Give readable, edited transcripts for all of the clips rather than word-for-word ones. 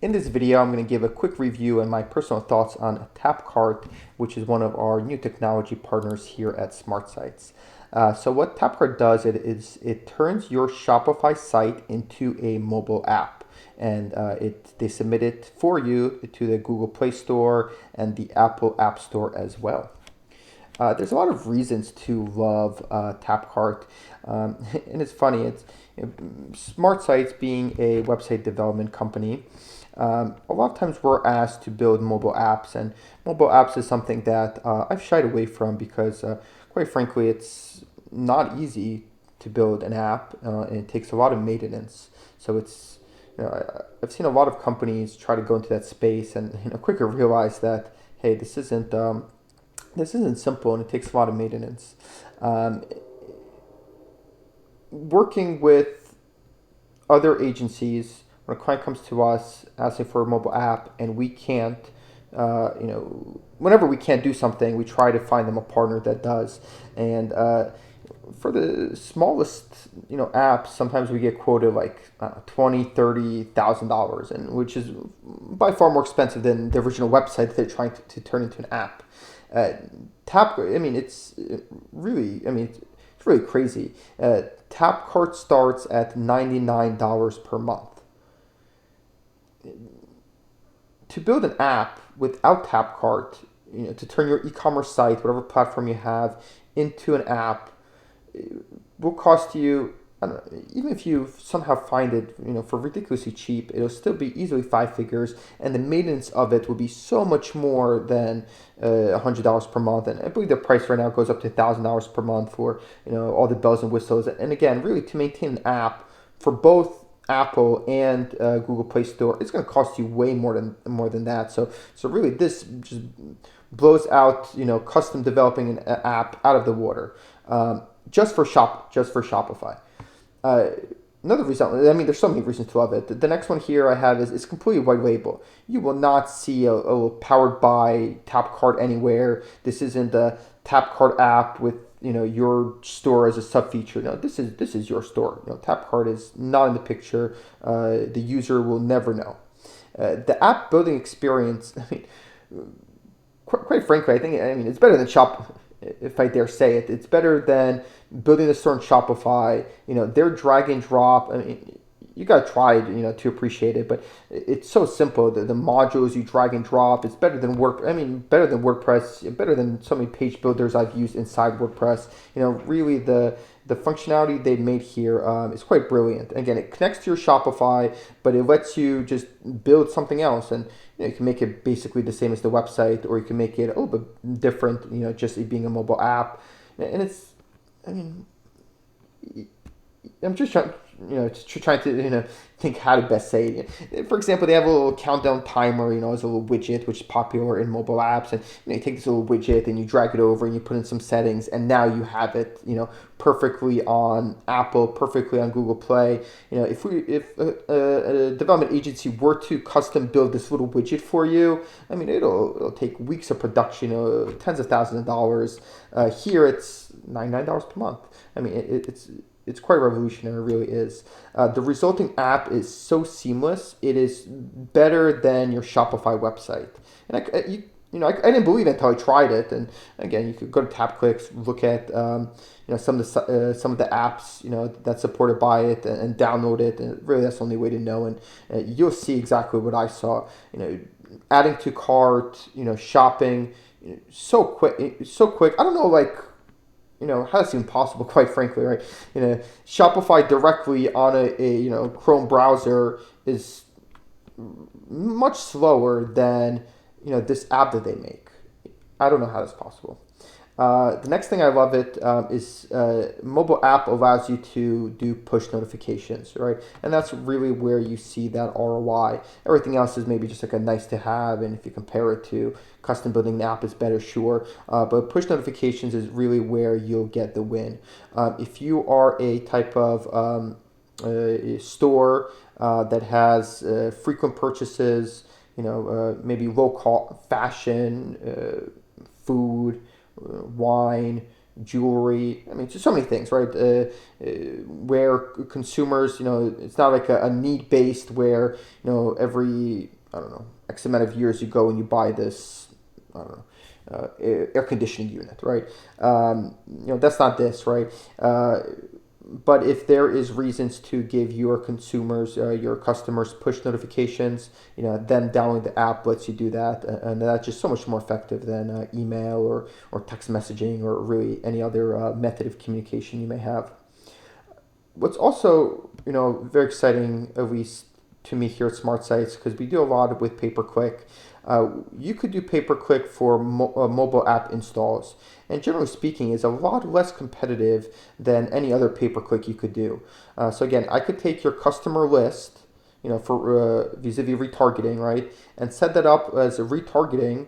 In this video, I'm going to give a quick review and my personal thoughts on Tapcart, which is one of our new technology partners here at SmartSites. So what Tapcart does it turns your Shopify site into a mobile app, and they submit it for you to the Google Play Store and the Apple App Store as well. There's a lot of reasons to love Tapcart, and it's funny. It's SmartSites being a website development company. A lot of times we're asked to build mobile apps, and mobile apps is something that I've shied away from because, quite frankly, it's not easy to build an app, and it takes a lot of maintenance. So I've seen a lot of companies try to go into that space, and quickly realize that hey, this isn't simple, and it takes a lot of maintenance. Um, Working with other agencies, when a client comes to us asking for a mobile app and we can't, whenever we can't do something, we try to find them a partner that does. And for the smallest, apps, sometimes we get quoted like $20,000, $30,000, and which is by far more expensive than the original website that they're trying to turn into an app. Uh, I mean, it's really crazy. Tapcart starts at $99 per month. To build an app without Tapcart, to turn your e-commerce site, whatever platform you have, into an app, will cost you, I don't know, even if you somehow find it, for ridiculously cheap, it'll still be easily five figures, and the maintenance of it will be so much more than $100 per month. And I believe the price right now goes up to $1,000 per month for all the bells and whistles. And again, really, to maintain an app for both Apple and Google Play Store, it's going to cost you way more than that. So really, this just blows out custom developing an app out of the water, just for Shopify. Uh, Another reason, I mean, there's so many reasons to love it. The next one here I have is it's completely white label. You will not see a powered by Tapcart anywhere. This isn't a Tapcart app with your store as a sub feature. No, this is your store. Tapcart is not in the picture. The user will never know. The app building experience. I mean, quite frankly, I mean it's better than Shop. If I dare say it, it's better than building the store in Shopify. Their drag and drop. I mean, you gotta try it, to appreciate it. But it's so simple. The modules you drag and drop. It's better than better than WordPress. Better than so many page builders I've used inside WordPress. Really the functionality they made here is quite brilliant. Again, it connects to your Shopify, but it lets you just build something else, and you can make it basically the same as the website, or you can make it a little bit different. Just it being a mobile app, and I mean, I'm just trying to think how to best say it. For example, they have a little countdown timer, as a little widget, which is popular in mobile apps, and you take this little widget and you drag it over and you put in some settings, and now you have it, perfectly on Apple, perfectly on Google Play. If a development agency were to custom build this little widget for you, I mean, it'll take weeks of production, tens of thousands of dollars. Here it's $99 per month. I mean, it's quite revolutionary, it really is. The resulting app is so seamless. It is better than your Shopify website. And I didn't believe it until I tried it. And again, you could go to TapClicks, look at some of the apps that's supported by it, and download it. And really, that's the only way to know. And you'll see exactly what I saw. Adding to cart, shopping, so quick, so quick. I don't know, like, how that's even possible, quite frankly, right? Shopify directly on a Chrome browser is much slower than this app that they make. I don't know how that's possible. The next thing I love it is mobile app allows you to do push notifications, right? And that's really where you see that ROI. Everything else is maybe just like a nice to have, and if you compare it to custom building the app is better, sure. But push notifications is really where you'll get the win. If you are a type of a store that has frequent purchases, maybe low cost fashion, food, wine, jewelry. I mean, just so many things, right? Where consumers, it's not like a need based where, every, I don't know, X amount of years you go and you buy this, I don't know, air conditioning unit, right? That's not this, right? But if there is reasons to give your consumers, your customers push notifications, then downloading the app lets you do that. And that's just so much more effective than email or text messaging or really any other method of communication you may have. What's also, very exciting, at least to me here at SmartSites, because we do a lot with pay-per-click. You could do pay-per-click for mobile app installs, and generally speaking, is a lot less competitive than any other pay-per-click you could do. So again, I could take your customer list, for vis-a-vis retargeting, right, and set that up as a retargeting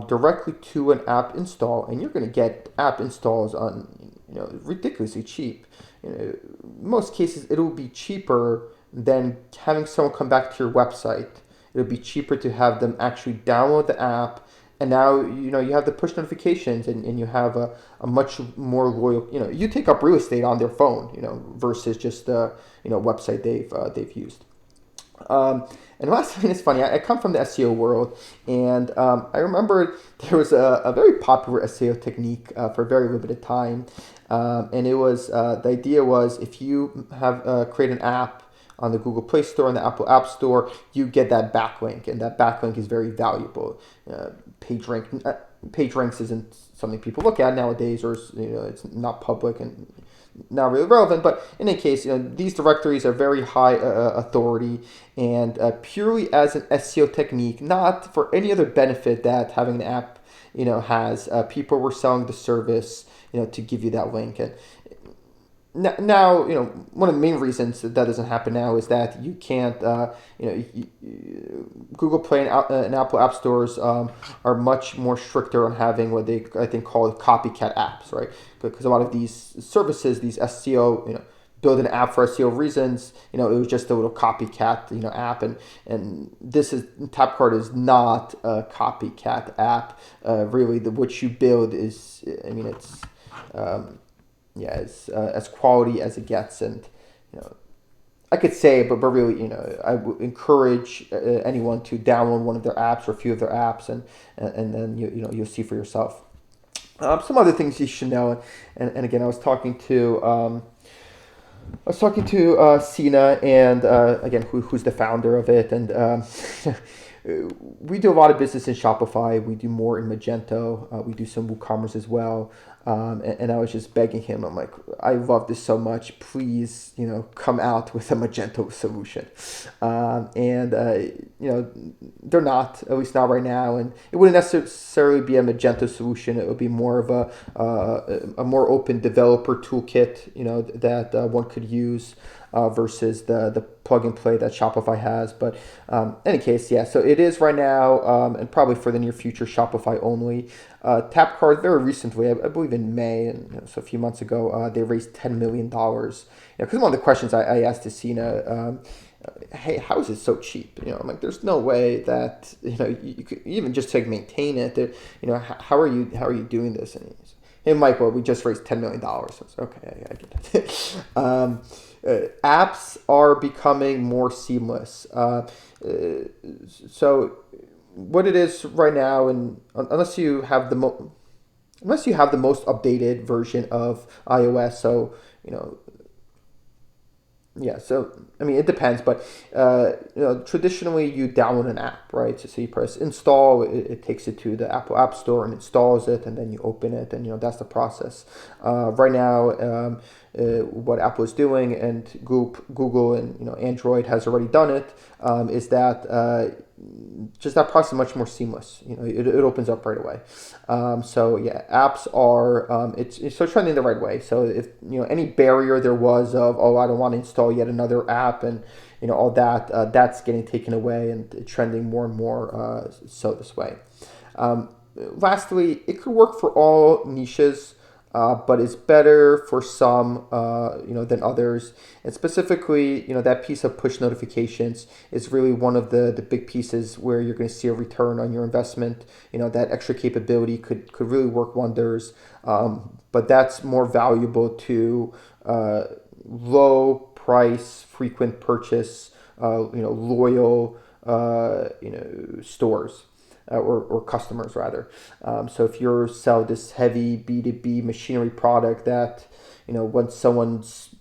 directly to an app install, and you're going to get app installs on, ridiculously cheap. In most cases, it'll be cheaper than having someone come back to your website. It'll be cheaper to have them actually download the app, and now you have the push notifications, and you have a much more loyal. You take up real estate on their phone, versus just the website they've used. And last thing is funny. I come from the SEO world, and I remember there was a very popular SEO technique for a very limited time, and it was the idea was if you have create an app on the Google Play Store and the Apple App Store, you get that backlink, and that backlink is very valuable. Page ranks isn't something people look at nowadays, or it's not public and not really relevant. But in any case, these directories are very high authority, and purely as an SEO technique, not for any other benefit that having an app has. People were selling the service to give you that link. And now, one of the main reasons that doesn't happen now is that you can't, Google Play and Apple App Stores are much more stricter on having what they, I think, call copycat apps, right? Because a lot of these services, these SEO, build an app for SEO reasons, it was just a little copycat, app, and Tapcart is not a copycat app. Really, what you build is, it's as quality as it gets, and I could say, but really, I would encourage anyone to download one of their apps or a few of their apps, and then you'll see for yourself. Some other things you should know, and again, I was talking to Sina, and again, who's the founder of it, and we do a lot of business in Shopify. We do more in Magento. We do some WooCommerce as well. And I was just begging him. I'm like, I love this so much. Please, come out with a Magento solution. They're not, at least not right now. And it wouldn't necessarily be a Magento solution. It would be more of a more open developer toolkit, that one could use. Versus the plug and play that Shopify has. But in any case, yeah, so it is right now, and probably for the near future, Shopify only. Tapcart, very recently, I believe in May, and so a few months ago, they raised $10 million. Because one of the questions I asked to Sina, hey, how is it so cheap? I'm like, there's no way that you could even just to maintain it. How are you doing this? And he's, hey, Mike, well, we just raised $10 million. So I was, okay, I get it. Apps are becoming more seamless. So what it is right now, and unless you have the most updated version of iOS, so so it depends, but traditionally you download an app, right? So you press install, it takes you to the Apple App Store and installs it, and then you open it, and that's the process. Right now, what Apple is doing, and Google and Android has already done it, is that just that process is much more seamless. It opens up right away. So yeah, apps are it's trending the right way. So if any barrier there was of I don't want to install yet another app, and all that, that's getting taken away and trending more and more so this way. Lastly, it could work for all niches. but it's better for some, than others. And specifically, that piece of push notifications is really one of the big pieces where you're going to see a return on your investment. That extra capability could really work wonders. But that's more valuable to low price, frequent purchase, loyal, stores. Or customers rather. So if you sell this heavy B2B machinery product that, once someone's,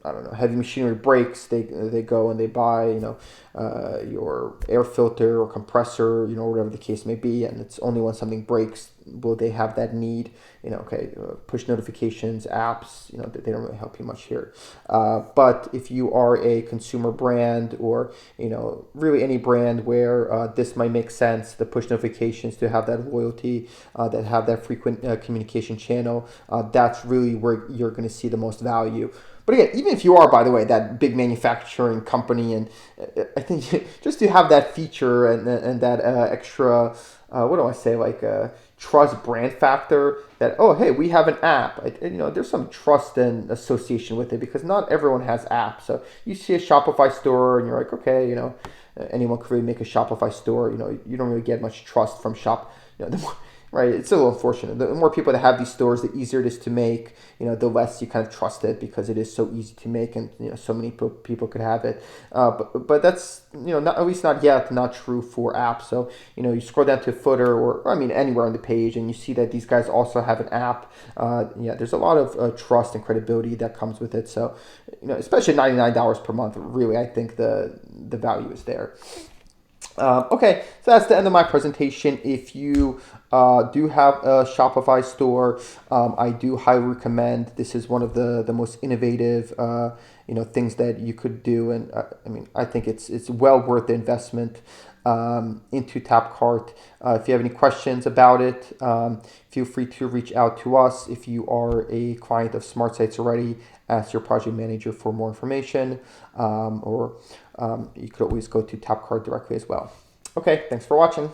I don't know, heavy machinery breaks, they go and they buy, your air filter or compressor, whatever the case may be, and it's only when something breaks will they have that need. Push notifications, apps, they don't really help you much here. But if you are a consumer brand or, really any brand where this might make sense, the push notifications to have that loyalty, that have that frequent communication channel, that's really where you're going to see the most value. But again, even if you are, by the way, that big manufacturing company, and I think just to have that feature and that extra, what do I say, like trust brand factor that, oh, hey, we have an app. There's some trust and association with it because not everyone has apps. So you see a Shopify store and you're like, okay, anyone could really make a Shopify store. You don't really get much trust from shop. Right, it's a little unfortunate. The more people that have these stores, the easier it is to make. The less you kind of trust it because it is so easy to make, and so many people could have it. But that's not, at least not yet, not true for apps. So you scroll down to a footer or anywhere on the page, and you see that these guys also have an app. There's a lot of trust and credibility that comes with it. So especially $99 per month, really, I think the value is there. Okay, so that's the end of my presentation. If you do have a Shopify store, I do highly recommend. This is one of the most innovative things that you could do, and I think it's well worth the investment into Tapcart. If you have any questions about it, feel free to reach out to us. If you are a client of SmartSites already, ask your project manager for more information, or you could always go to Tapcart directly as well. Okay, thanks for watching.